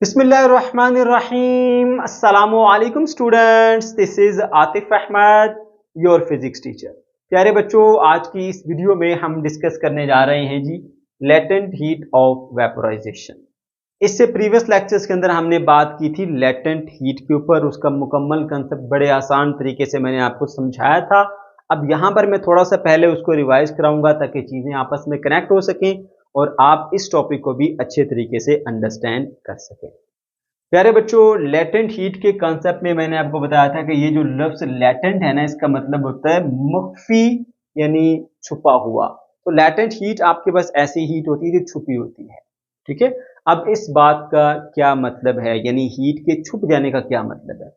बिस्मिल्लाहिर्रहमानिर्रहीम अस्सलामुअलैकुम students, this is Atif Ahmad, your physics teacher. प्यारे बच्चों, आज की इस वीडियो में हम डिस्कस करने जा रहे हैं जी लेटेंट हीट ऑफ वेपोराइजेशन। इससे प्रीवियस लेक्चर्स के अंदर हमने बात की थी लेटेंट हीट के ऊपर, उसका मुकम्मल कंसेप्ट बड़े आसान तरीके से मैंने आपको समझाया था। अब यहाँ पर मैं थोड़ा सा पहले उसको रिवाइज कराऊंगा ताकि चीज़ें आपस में कनेक्ट हो सकें और आप इस टॉपिक को भी अच्छे तरीके से अंडरस्टैंड कर सकें। प्यारे बच्चों, लेटेंट हीट के कॉन्सेप्ट में मैंने आपको बताया था कि ये जो लफ्ज लेटेंट है ना, इसका मतलब होता है मख्फी, यानी छुपा हुआ। तो लेटेंट हीट आपके पास ऐसी हीट होती है जो छुपी होती है। ठीक है, अब इस बात का क्या मतलब है, यानी हीट के छुप जाने का क्या मतलब है।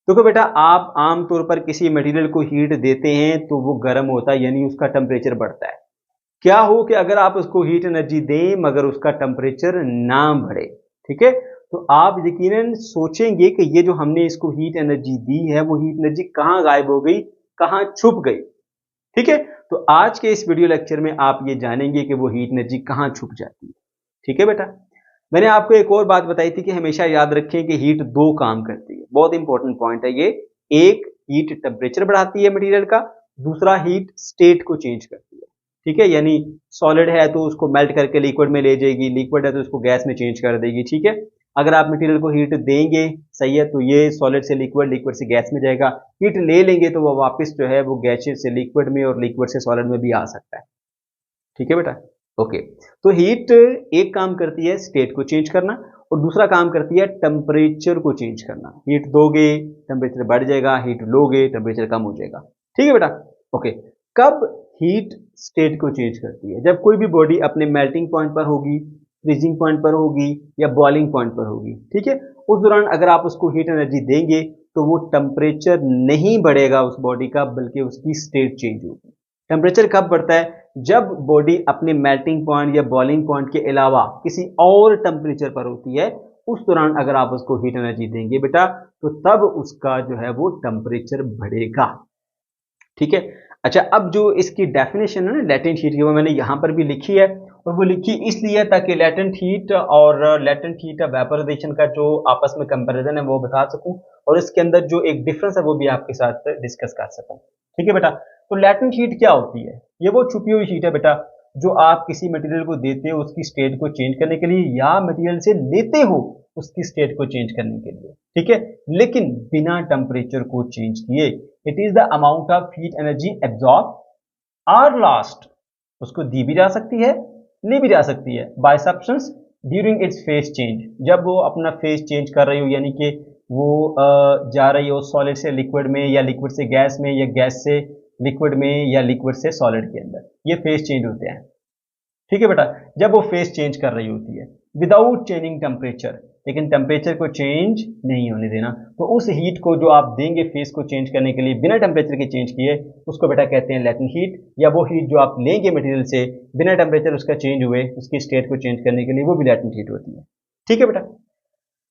तो बेटा, आप आमतौर पर किसी मटेरियल को हीट देते हैं तो वो गर्म होता है, यानी उसका टेम्परेचर बढ़ता है। क्या हो कि अगर आप उसको हीट एनर्जी दें मगर उसका टेम्परेचर ना बढ़े, ठीक है, तो आप यकीनन सोचेंगे कि ये जो हमने इसको हीट एनर्जी दी है वो हीट एनर्जी कहाँ गायब हो गई, कहाँ छुप गई। ठीक है, तो आज के इस वीडियो लेक्चर में आप ये जानेंगे कि वो हीट एनर्जी कहाँ छुप जाती है। ठीक है बेटा, मैंने आपको एक और बात बताई थी कि हमेशा याद रखें कि हीट दो काम करती है, बहुत इंपॉर्टेंट पॉइंट है ये। एक, हीट टेम्परेचर बढ़ाती है मटेरियल का, दूसरा हीट स्टेट को चेंज करती है। ठीक है, यानी सॉलिड है तो उसको मेल्ट करके लिक्विड में ले जाएगी, लिक्विड है तो उसको गैस में चेंज कर देगी। ठीक है, अगर आप मटेरियल को हीट देंगे, सही है, तो ये सॉलिड से लिक्विड, लिक्विड से गैस में जाएगा। हीट ले लेंगे तो वो वापस जो है वो गैसेस से लिक्विड में और लिक्विड से सॉलिड में भी आ सकता है। ठीक है बेटा, ओके। तो हीट एक काम करती है स्टेट को चेंज करना और दूसरा काम करती है टेम्परेचर को चेंज करना। हीट दोगे टेम्परेचर बढ़ जाएगा, हीट लोगे टेम्परेचर कम हो जाएगा। ठीक है बेटा, ओके। कब हीट स्टेट को चेंज करती है? जब कोई भी बॉडी अपने मेल्टिंग पॉइंट पर होगी, फ्रीजिंग पॉइंट पर होगी या बॉइलिंग पॉइंट पर होगी। ठीक है, उस दौरान अगर आप उसको हीट एनर्जी देंगे तो वो टेम्परेचर नहीं बढ़ेगा उस बॉडी का, बल्कि उसकी स्टेट चेंज होगी। टेम्परेचर कब बढ़ता है? जब बॉडी अपने मेल्टिंग पॉइंट या बॉइलिंग पॉइंट के अलावा किसी और टेम्परेचर पर होती है, उस दौरान अगर आप उसको हीट एनर्जी देंगे बेटा, तो तब उसका जो है वो टेम्परेचर बढ़ेगा। ठीक है, अच्छा, अब जो इसकी डेफिनेशन है ना लेटेंट हीट की, वो मैंने यहां पर भी लिखी है, और वो लिखी इसलिए ताकि लेटेंट हीट और लेटेंट हीट वेपोराइजेशन का जो आपस में कंपैरिजन है वो बता सकूं, और इसके अंदर जो एक डिफरेंस है वो भी आपके साथ डिस्कस कर सकूं। ठीक है बेटा, तो लेटेंट हीट क्या होती है? ये वो छुपी हुई हीट है बेटा, जो आप किसी मटेरियल को देते हो उसकी स्टेट को चेंज करने के लिए, या मटेरियल से लेते हो उसकी स्टेट को चेंज करने के लिए। ठीक है, लेकिन बिना टेम्परेचर को चेंज किए। It is the amount of heat energy absorb और लॉस्ट। उसको दी भी जा सकती है, ली भी जा सकती है bye substance during its phase change. जब वो अपना फेज चेंज कर रही हो, यानी कि वो जा रही हो सॉलिड से लिक्विड में या लिक्विड से गैस में या गैस से लिक्विड में या लिक्विड से सॉलिड के अंदर, ये फेज चेंज होते हैं। ठीक है बेटा, जब वो फेज चेंज कर रही होती है विदाउट चेंजिंग टेम्परेचर, लेकिन टेम्परेचर को चेंज नहीं होने देना, तो उस हीट को जो आप देंगे फेस को चेंज करने के लिए बिना टेम्परेचर के चेंज किए, उसको बेटा कहते हैं लेटेंट हीट। या वो हीट जो आप लेंगे मटेरियल से बिना टेम्परेचर उसका चेंज हुए, उसकी स्टेट को चेंज करने के लिए, वो भी लेटेंट हीट होती है। ठीक है बेटा,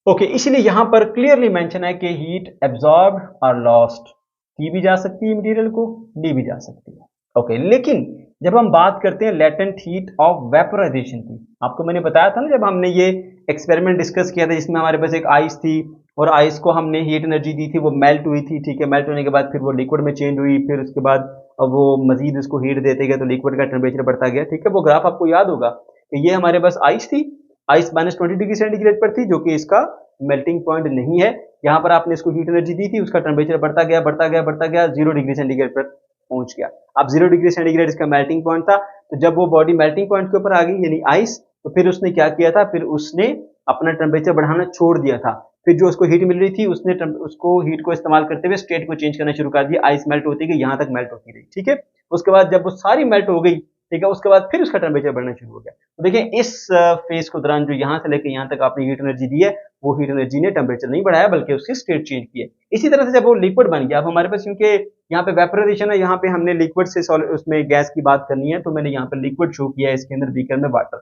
ओके। इसलिए यहां पर क्लियरली मेंशन है कि हीट एब्जॉर्ब और लॉस्ट की भी जा सकती है, मटेरियल को ली भी जा सकती है। ओके, लेकिन जब हम बात करते हैं लेटेंट हीट ऑफ वेपोराइजेशन की, आपको मैंने बताया था ना जब हमने ये एक्सपेरिमेंट डिस्कस किया था जिसमें हमारे पास एक आइस थी और आइस को हमने हीट एनर्जी दी थी, वो मेल्ट हुई थी। ठीक है, मेल्ट होने के बाद फिर वो लिक्विड में चेंज हुई, फिर उसके बाद वो मजीद उसको हीट देते गए तो लिक्विड का टेम्परेचर बढ़ता गया। ठीक है, वो ग्राफ आपको याद होगा कि ये हमारे पास आइस थी, आइस -20 डिग्री सेंटीग्रेड पर थी, जो कि इसका मेल्टिंग पॉइंट नहीं है। यहां पर आपने इसको हीट एनर्जी दी थी, उसका टेम्परेचर बढ़ता गया बढ़ता गया बढ़ता गया, 0 डिग्री सेंटीग्रेड पर पहुंच गया। अब 0 डिग्री सेंटीग्रेड इसका मेल्टिंग पॉइंट था, तो जब वो बॉडी मेल्टिंग पॉइंट के ऊपर आ गई यानी आइस, तो फिर उसने क्या किया था, फिर उसने अपना टेम्परेचर बढ़ाना छोड़ दिया था। फिर जो उसको हीट मिल रही थी उसने उसको हीट को इस्तेमाल करते हुए स्टेट को चेंज करना शुरू कर दिया। आइस मेल्ट होती गई, यहां तक मेल्ट होती रही। ठीक है, उसके बाद जब वो सारी मेल्ट हो गई, ठीक है, उसके बाद फिर उसका टेम्परेचर बढ़ना शुरू हो गया। तो देखिए, इस फेज को दौरान जो यहां से लेकर यहां तक आपने हीट एनर्जी दी है, वो हीट एनर्जी ने टेम्परेचर नहीं बढ़ाया बल्कि उसकी स्टेट चेंज की है। इसी तरह से जब वो लिक्विड बन गया, अब हमारे पास क्योंकि यहाँ पे वेपोराइजेशन है, यहाँ पे हमने लिक्विड से उसमें गैस की बात करनी है, तो मैंने यहाँ पे लिक्विड शो किया है इसके अंदर बीकर में वाटर।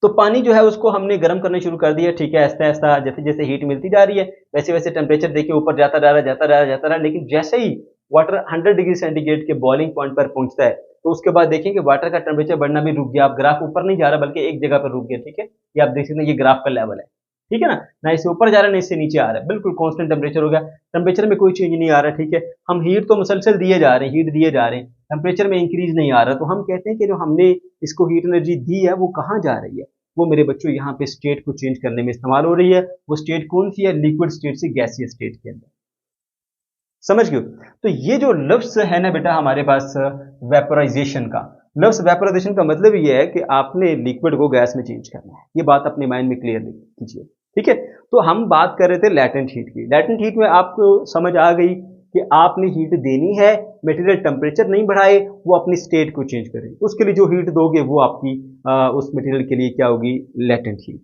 तो पानी जो है उसको हमने गर्म करना शुरू कर दिया। ठीक है, ऐसा ऐसा जैसे जैसे हीट मिलती जा रही है वैसे वैसे टेम्परेचर देखिए ऊपर जाता जा रहा है, जाता रहा जाता रहा, लेकिन जैसे ही वाटर 100 डिग्री सेंटीग्रेड के बॉइलिंग पॉइंट पर पहुंचता है, तो उसके बाद देखेंगे वाटर का टेम्परेचर बढ़ना भी रुक गया। अब ग्राफ ऊपर नहीं जा रहा बल्कि एक जगह पर रुक गया। ठीक है, ये आप देख सकते हैं, ये ग्राफ का लेवल है। ठीक है ना इससे ऊपर जा रहा है ना इससे नीचे आ रहा है, बिल्कुल कांस्टेंट टेम्परेचर हो गया, टेम्परेचर में कोई चेंज नहीं आ रहा, ठीक है। हम हीट तो मुसलसल दिए जा रहे हैं, हीट दिए जा रहे हैं, टेम्परेचर में इंक्रीज नहीं आ रहा, तो हम कहते हैं कि जो हमने इसको हीट एनर्जी दी है वो कहाँ जा रही है, वो मेरे बच्चों यहाँ पे स्टेट को चेंज करने में इस्तेमाल हो रही है। वो स्टेट कौन सी है, लिक्विड स्टेट से गैसीय स्टेट के अंदर, समझ गए। तो ये जो लफ्ज है ना बेटा हमारे पास वेपोराइजेशन का लफ्ज, वेपोराइजेशन का मतलब ये है कि आपने लिक्विड को गैस में चेंज करना है, ये बात अपने माइंड में क्लियर कीजिए, ठीक है। तो हम बात कर रहे थे लैटेंट हीट की, लैटेंट हीट में आपको समझ आ गई कि आपने हीट देनी है, मटेरियल टेम्परेचर नहीं बढ़ाए, वो अपनी स्टेट को चेंज करे, उसके लिए जो हीट दोगे वो आपकी उस मटेरियल के लिए क्या होगी, लैटेंट हीट,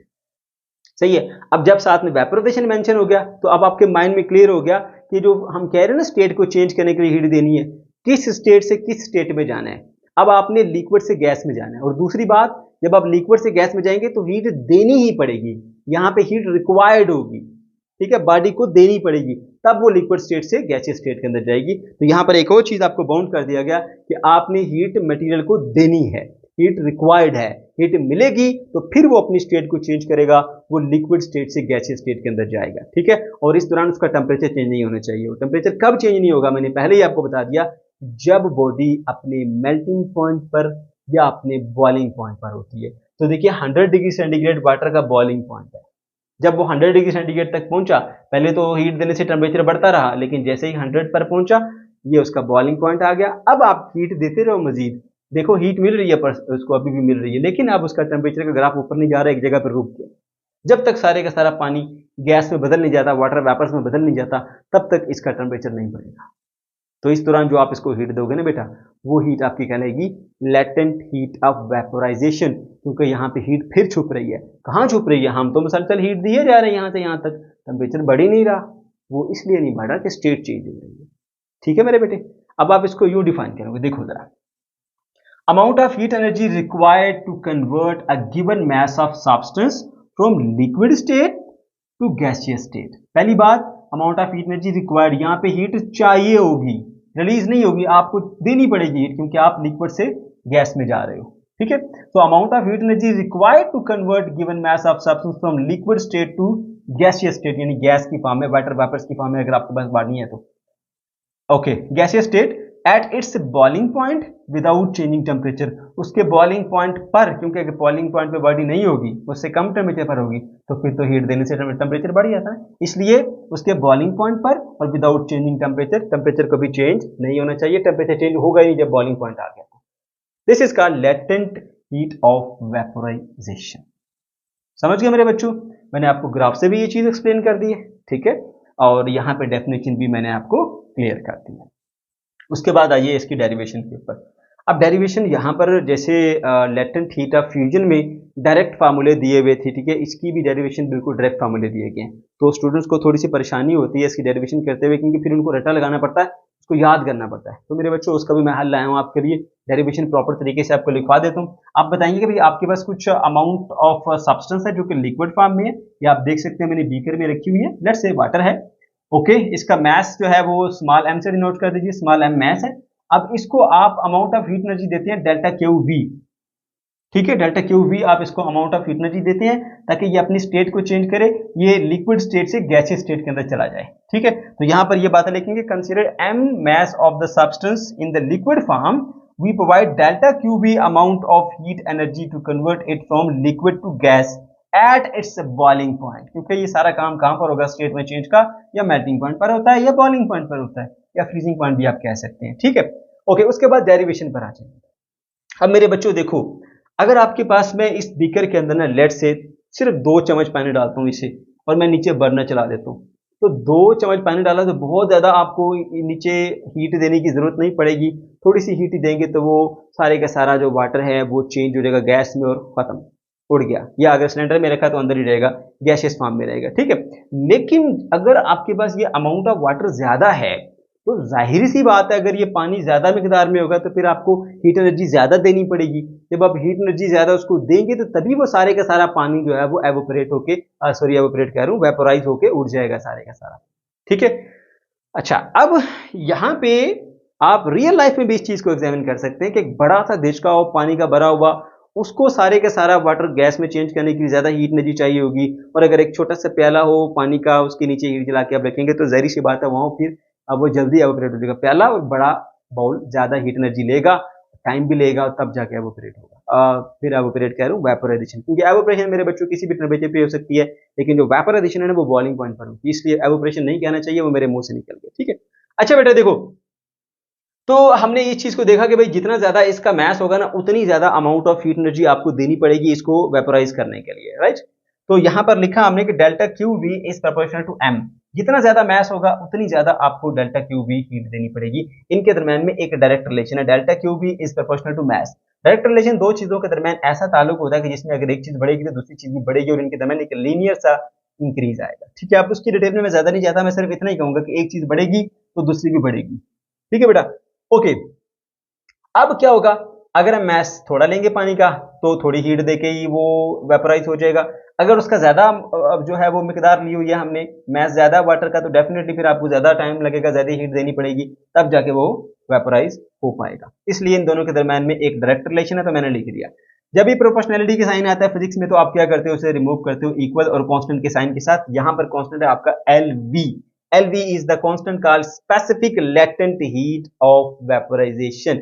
सही है। अब जब साथ में वेपोराइजेशन मेंशन हो गया तो अब आपके माइंड में क्लियर हो गया कि जो हम कह रहे हैं ना स्टेट को चेंज करने के लिए हीट देनी है, किस स्टेट से किस स्टेट में जाना है, अब आपने लिक्विड से गैस में जाना है। और दूसरी बात, जब आप लिक्विड से गैस में जाएंगे तो हीट देनी ही पड़ेगी, यहाँ पे हीट रिक्वायर्ड होगी, ठीक है, बॉडी को देनी पड़ेगी, तब वो लिक्विड स्टेट से गैसीय स्टेट के अंदर जाएगी। तो यहाँ पर एक और चीज आपको बाउंड कर दिया गया कि आपने हीट मटेरियल को देनी है, हीट रिक्वायर्ड है, हीट मिलेगी तो फिर वो अपनी स्टेट को चेंज करेगा, वो लिक्विड स्टेट से गैसीय स्टेट के अंदर जाएगा, ठीक है। और इस दौरान उसका टेम्परेचर चेंज नहीं होना चाहिए। और टेम्परेचर कब चेंज नहीं होगा, मैंने पहले ही आपको बता दिया, जब बॉडी अपने मेल्टिंग पॉइंट पर या अपने बॉइलिंग पॉइंट पर होती है। तो देखिए 100 डिग्री सेंटीग्रेड वाटर का बॉइलिंग पॉइंट है, जब वो 100 डिग्री सेंटीग्रेड तक पहुंचा, पहले तो हीट देने से टेम्परेचर बढ़ता रहा, लेकिन जैसे ही 100 पर पहुंचा ये उसका बॉइलिंग पॉइंट आ गया। अब आप हीट देते रहो मजीद, देखो हीट मिल रही है पर उसको अभी भी मिल रही है, लेकिन अब उसका टेम्परेचर का ग्राफ ऊपर नहीं जा रहा है, एक जगह पर रुक गया। जब तक सारे का सारा पानी गैस में बदल नहीं जाता, वाटर वेपर्स में बदल नहीं जाता, तब तक इसका टेम्परेचर नहीं बढ़ेगा। तो इस दौरान जो आप इसको हीट दोगे ना बेटा, वो हीट आपकी कहलाएगी लैटेंट हीट ऑफ वेपोराइजेशन, क्योंकि यहाँ पे हीट फिर छुप रही है। कहाँ छुप रही है, हम तो मुसलसल हीट दिए जा रहे हैं यहाँ से यहाँ तक, टेम्परेचर बढ़ ही नहीं रहा, वो इसलिए नहीं बढ़ा कि स्टेट चेंज हो रही है, ठीक है मेरे बेटे। अब आप इसको यूं डिफाइन करोगे, देखो जरा, amount of heat energy required to convert a given mass of substance from liquid state to gaseous state. पहली बात, amount of heat energy required, यहाँ पे हीट चाहिए होगी, रिलीज नहीं होगी, आपको देनी पड़ेगी हीट, क्योंकि आप लिक्विड से गैस में जा रहे हो, ठीक है। तो amount of heat energy required to convert given mass of substance from liquid state to gaseous state, यानी गैस की फॉर्म में, वाटर वेपर्स की फॉर्म में अगर आपके पास बढ़नी है तो, okay, gaseous state at its boiling point without changing temperature, उसके बॉइलिंग पॉइंट पर, क्योंकि अगर बॉइलिंग पॉइंट पे बॉडी नहीं होगी, उससे कम टेम्परेचर पर होगी, तो फिर तो हीट देने से टेम्परेचर बढ़ जाता है, इसलिए उसके बॉइलिंग पॉइंट पर और विदाउट चेंजिंग टेम्परेचर, टेम्परेचर कभी चेंज नहीं होना चाहिए, टेम्परेचर चेंज होगा ही नहीं जब बॉइलिंग पॉइंट आ गया। This is called latent heat of vaporisation. समझ गए मेरे बच्चों, मैंने आपको ग्राफ से भी ये चीज एक्सप्लेन कर दी है, ठीक है, और यहाँ पे डेफिनेशन भी मैंने आपको क्लियर कर दी है। उसके बाद आइए इसकी डेरिवेशन के ऊपर। अब डेरिवेशन यहाँ पर जैसे लेटेंट हीट ऑफ फ्यूजन में डायरेक्ट फार्मूले दिए हुए थे, ठीक है, इसकी भी डेरिवेशन बिल्कुल डायरेक्ट फार्मूले दिए गए हैं, तो स्टूडेंट्स को थोड़ी सी परेशानी होती है इसकी डेरिवेशन करते हुए, क्योंकि फिर उनको रटा लगाना पड़ता है, उसको याद करना पड़ता है। तो मेरे बच्चों उसका भी मैं हल लाया हूँ आपके लिए, डेरिवेशन प्रॉपर तरीके से आपको लिखवा देता हूँ। आप बताएंगे कि भाई आपके पास कुछ अमाउंट ऑफ सब्सटेंस है जो कि लिक्विड फॉर्म में है, या आप देख सकते हैं मैंने बीकर में रखी हुई है, लेट्स से वाटर है, ओके, इसका मास जो है वो स्मॉल m से डिनोट कर दीजिए, स्मॉल m मास है। अब इसको आप अमाउंट ऑफ हीट एनर्जी देते हैं डेल्टा क्यू वी, ठीक है, डेल्टा क्यू वी आप इसको अमाउंट ऑफ हीट एनर्जी देते हैं ताकि ये अपनी स्टेट को चेंज करे, ये लिक्विड स्टेट से गैसीय स्टेट के अंदर चला जाए, ठीक है। तो यहां पर ये बातें लिखेंगे, consider m mass of the substance in the liquid form, we provide delta Q V amount of heat energy to convert it from liquid to gas at its boiling point, क्योंकि ये सारा काम कहां पर होगा, स्टेट में change का, या मेल्टिंग पॉइंट पर होता है, या बॉइलिंग पॉइंट पर होता है, या फ्रीजिंग पॉइंट भी आप कह सकते हैं, ठीक है, ओके। उसके बाद डेरिवेशन पर आ जाएंगे। अब मेरे बच्चों देखो, अगर आपके पास मैं इस बीकर के अंदर ना लेट से सिर्फ 2 चम्मच पानी डालता हूँ इसे, और मैं नीचे बर्नर चला देता हूँ, तो 2 चम्मच पानी डाला तो बहुत ज्यादा आपको नीचे हीट देने की जरूरत नहीं पड़ेगी, थोड़ी सी हीट देंगे तो वो सारे का सारा जो वाटर है वो चेंज हो जाएगा गैस में और खत्म, उड़ गया, या अगर सिलेंडर में रखा तो अंदर ही रहेगा, गैसियस फॉर्म में रहेगा, ठीक है। लेकिन अगर आपके पास ये अमाउंट ऑफ वाटर ज्यादा है, तो जाहिर सी बात है अगर ये पानी ज्यादा मिकदार में होगा तो फिर आपको हीट एनर्जी ज्यादा देनी पड़ेगी। जब आप हीट एनर्जी ज्यादा उसको देंगे तो तभी वो सारे का सारा पानी जो है वो एवोपरेट होके, एवोपरेट कह रहा हूँ, वेपोराइज होके उड़ जाएगा सारे का सारा, ठीक है। अच्छा, अब यहाँ पे आप रियल लाइफ में भी इस चीज को एग्जामिन कर सकते हैं कि एक बड़ा सा देश का पानी का भरा हुआ उसको सारे का सारा वाटर गैस में चेंज करने के लिए ज़्यादा हीट एनर्जी चाहिए होगी। और अगर एक छोटा सा प्याला हो पानी का, उसके नीचे हीट जला के आप रखेंगे तो ज़ाहिर सी बात है वहाँ फिर अब वो जल्दी एवोपरेट हो जाएगा। प्याला और बड़ा बाउल ज़्यादा हीट एनर्जी लेगा, टाइम भी लेगा, तब जाके एवोपरेट होगा। फिर एवोपरेट कह रहा हूँ वेपोराइजेशन, क्योंकि एवोपरेशन मेरे बच्चों किसी भी टेम्परेचर पे हो सकती है, लेकिन जो वेपोराइजेशन है ना वो बॉइलिंग पॉइंट पर होगी, इसलिए एवोपरेशन नहीं कहना चाहिए, वो मेरे मुंह से निकल गया। ठीक है, अच्छा बेटा देखो, तो हमने इस चीज को देखा कि भाई जितना ज्यादा इसका मैस होगा ना उतनी ज्यादा अमाउंट ऑफ हीट एनर्जी आपको देनी पड़ेगी इसको वेपोराइज करने के लिए, राइट। तो यहां पर लिखा हमने कि delta Q V is proportional to M, जितना ज्यादा मैस होगा उतनी ज्यादा आपको डेल्टा क्यू वी हीट देनी पड़ेगी। इनके दरमियान में एक डायरेक्ट रिलेशन है, delta Q V is proportional to mass. Direct relation दो चीजों के दरमियान ऐसा ताल्लुक होता है कि जिसमें अगर एक चीज बढ़ेगी तो दूसरी चीज भी बढ़ेगी और इनके दरमियान एक लीनियर सा इंक्रीज आएगा। ठीक है, आप उसकी डिटेल में मैं ज्यादा नहीं जाता, मैं सिर्फ इतना ही कहूंगा कि एक चीज बढ़ेगी तो दूसरी भी बढ़ेगी। ठीक है बेटा, ओके। अब क्या होगा, अगर हम मैस थोड़ा लेंगे पानी का तो थोड़ी हीट देके ही वो वेपोराइज हो जाएगा। अगर उसका ज्यादा जो है वो मिकदार ली हुई है हमने मैस ज्यादा वाटर का, तो डेफिनेटली फिर आपको ज्यादा टाइम लगेगा, ज्यादा हीट देनी पड़ेगी, तब जाके वो वेपोराइज हो पाएगा। इसलिए इन दोनों के दरम्यान में एक डायरेक्ट रिलेशन है, तो मैंने लिख दिया। जब भी प्रोपोर्शनैलिटी के साइन आता है फिजिक्स में तो आप क्या करते हो, उसे रिमूव करते हो इक्वल और कांस्टेंट के साइन के साथ। यहां पर कांस्टेंट है आपका LV। LV is the constant called specific latent heat of vaporization।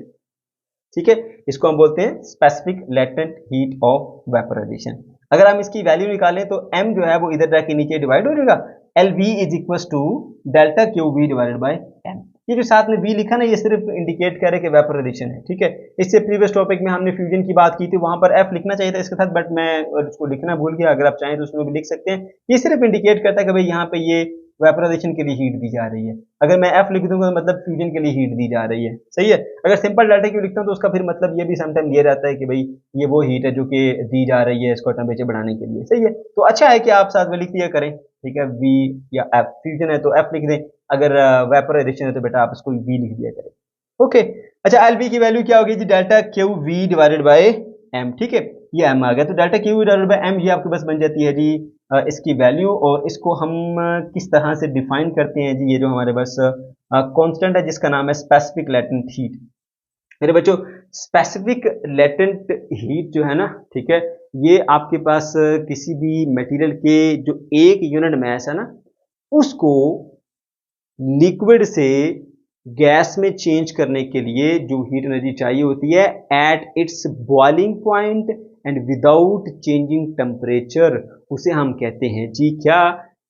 ठीक है, इसको हम बोलते हैं specific latent heat of vaporisation. अगर हम इसकी वैल्यू निकालें तो m जो है वो इधर जाके नीचे डिवाइड हो जाएगा, LV is equal to delta Q we divided by m। ये जो साथ में v लिखा ना, ये सिर्फ इंडिकेट करे कि वेपोराइजेशन है। ठीक है, इससे प्रीवियस टॉपिक में हमने फ्यूजन की बात की थी, वहां पर f लिखना चाहिए था इसके साथ, बट मैं उसको लिखना भूल गया। अगर आप चाहें तो उसमें भी लिख सकते हैं। ये सिर्फ इंडिकेट करता है कि भाई यहाँ पे ये वेपोराइजेशन के लिए हीट दी जा रही है। अगर मैं f लिख दूंगा तो मतलब फ्यूजन के लिए हीट दी जा रही है, सही है। अगर सिंपल डेल्टा क्यू लिखता हूं तो उसका फिर मतलब ये भी समटाइम ये रहता है कि भाई ये वो हीट है जो कि दी जा रही है इसको टेम्परेचर बढ़ाने के लिए, सही है। तो अच्छा है कि आप साथ में लिख दिया करें। ठीक है, v या f, फ्यूजन है तो f लिख दें, अगर वेपोराइजेशन है तो बेटा आप इसको v लिख दिया करें। ओके, अच्छा LV की वैल्यू क्या होगी जी, delta Q we divided by m। ठीक है, ये m आ गया, तो delta Q we divided by m ये आपके पास बन जाती है जी इसकी वैल्यू। और इसको हम किस तरह से डिफाइन करते हैं जी, ये जो हमारे पास कांस्टेंट है जिसका नाम है स्पेसिफिक लेटेंट हीट। मेरे बच्चों, स्पेसिफिक लेटेंट हीट जो है ना, ठीक है, ये आपके पास किसी भी मटेरियल के जो एक यूनिट मास है ना उसको लिक्विड से गैस में चेंज करने के लिए जो हीट एनर्जी चाहिए होती है eight its boiling point and without changing temperature, उसे हम कहते हैं जी क्या,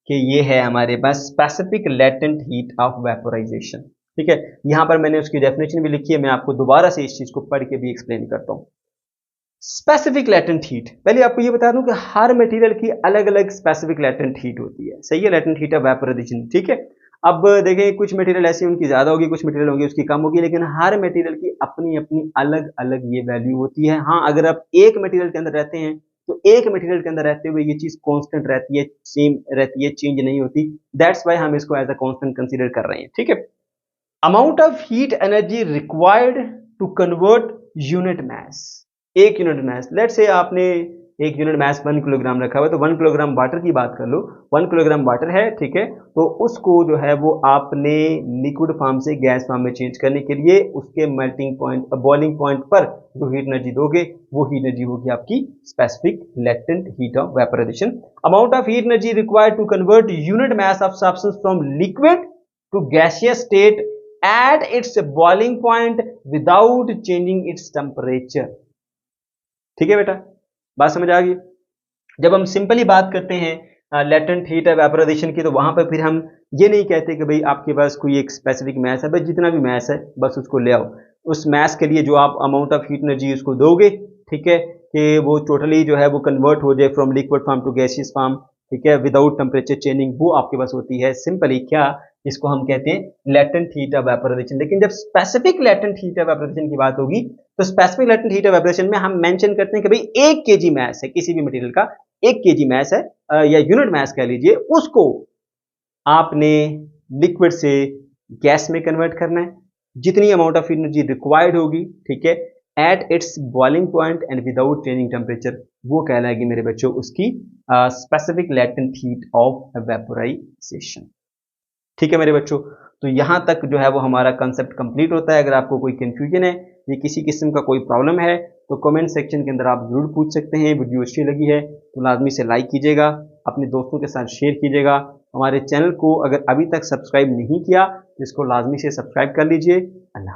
कि ये है हमारे पास specific latent heat of vaporisation. ठीक है, यहां पर मैंने उसकी डेफिनेशन भी लिखी है, मैं आपको दोबारा से इस चीज को पढ़ के भी एक्सप्लेन करता हूं। स्पेसिफिक लेटेंट हीट, पहले आपको ये बता दूं कि हर मटेरियल की अलग अलग स्पेसिफिक लेटेंट हीट होती है, सही है, लेटेंट हीट ऑफ वेपोराइजेशन। ठीक है, अब देखें कुछ मटेरियल ऐसी उनकी ज्यादा होगी, कुछ मटेरियल होगी उसकी कम होगी, लेकिन हर मटेरियल की अपनी अपनी अलग अलग ये वैल्यू होती है। हाँ, अगर आप एक मटेरियल के अंदर रहते हैं तो एक मटेरियल के अंदर रहते हुए ये चीज कांस्टेंट रहती है, सेम रहती है, चेंज नहीं होती। दैट्स व्हाई हम इसको एज अ कांस्टेंट कंसीडर कर रहे हैं। ठीक है, amount of heat energy required to convert unit mass, एक यूनिट मास, लेट से आपने एक यूनिट मास 1 किलोग्राम रखा हुआ है, तो 1 किलोग्राम वाटर की बात कर लो, 1 किलोग्राम वाटर है, ठीक है, तो उसको जो है वो आपने लिक्विड फॉर्म से गैस फॉर्म में चेंज करने के लिए उसके मेल्टिंग पॉइंट, बॉइलिंग पॉइंट पर जो हीट एनर्जी दोगे वो हीट एनर्जी होगी आपकी specific latent heat of vaporisation. Amount of heat energy required to convert unit mass of substance from liquid to gaseous state at its boiling point without changing its temperature। ठीक है बेटा, बात समझ आ गई। जब हम सिंपली बात करते हैं लेटेंट हीट वेपोराइजेशन की, तो वहां पर फिर हम ये नहीं कहते कि भाई आपके पास कोई एक स्पेसिफिक मैस है, बस जितना भी मैस है बस उसको ले आओ। उस मैस के लिए जो आप अमाउंट ऑफ हीट एनर्जी उसको दोगे, ठीक है, कि वो टोटली जो है वो कन्वर्ट हो जाए from liquid form to gaseous form, ठीक है, विदाउट टेम्परेचर चेंजिंग, वो आपके पास होती है सिंपली क्या, इसको हम कहते हैं लेटेंट हीट ऑफ वेपोराइजेशन। लेकिन जब specific latent heat of vaporisation की बात होगी तो specific latent heat of vaporisation में हम मेंशन करते हैं कि भाई 1 केजी मास है किसी भी मटेरियल का, 1 केजी मास है या यूनिट मास कह लीजिए, उसको आपने लिक्विड से गैस में कन्वर्ट करना है, जितनी अमाउंट ऑफ एनर्जी रिक्वायर्ड होगी, ठीक है, eight its boiling point and without changing temperature, वो कहलाएगी मेरे बच्चों उसकी specific latent heat of vaporisation. ठीक है मेरे बच्चों, तो यहां तक जो है वो हमारा कंसेप्ट कंप्लीट होता है। अगर आपको कोई कंफ्यूजन है या किसी किस्म का कोई प्रॉब्लम है तो कमेंट सेक्शन के अंदर आप जरूर पूछ सकते हैं। वीडियो अच्छी लगी है तो लाजमी से लाइक कीजिएगा, अपने दोस्तों के साथ शेयर कीजिएगा। हमारे चैनल को अगर अभी तक सब्सक्राइब नहीं किया तो इसको लाजमी से सब्सक्राइब कर लीजिए। अल्लाह।